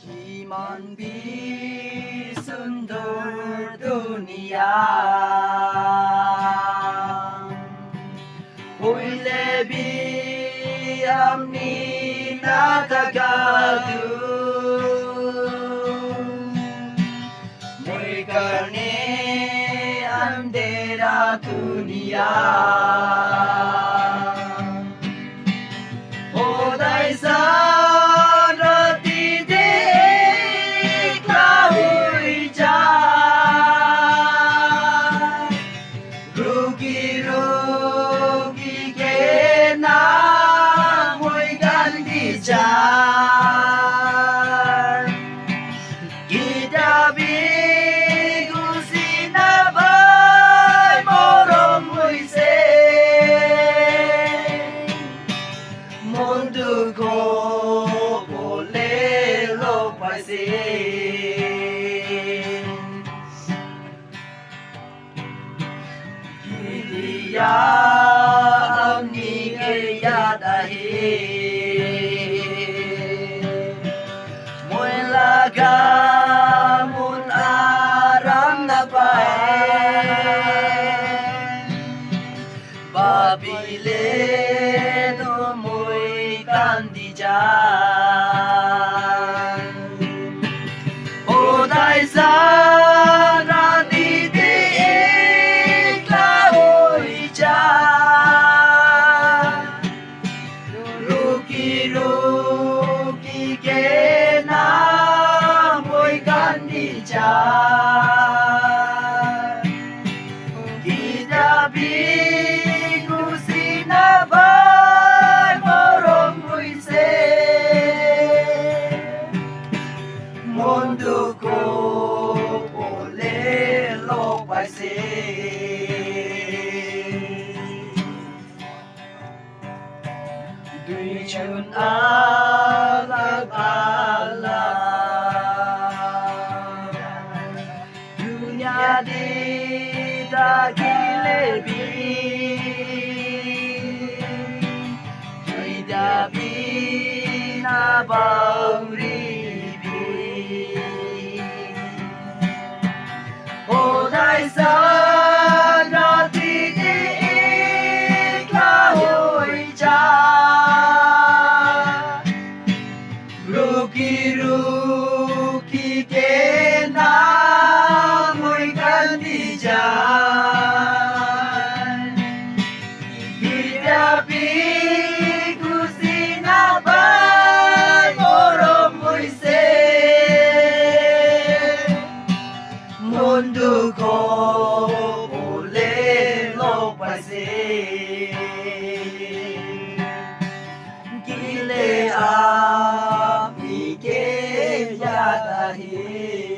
Gimana bisundur dunia Ule bi amni nakagadu Muy karne andera dunia Odai san rati de klaui jai Rugi rugi ke na muy gan di jai Kita bigu sinabai morong muy se Mundo ko boleh lepasin Dia amni kaya dahil Muelaga mun aram na pae Babile no muy kandijan Odai san rati de klaui jan Ruki ruki ke na muy kandijan Kita bigu sinabai morong muy se Mundo ko boleh lepasin Dui chun alag-alag Dunia di dagilebi Kita binabang ribi Odai san rati di klaui jan Ruki ruki ke na muy kandijan Kita bigu sinabai morong muy se Mundo ko boleh lepasin Gile api ke ya dahil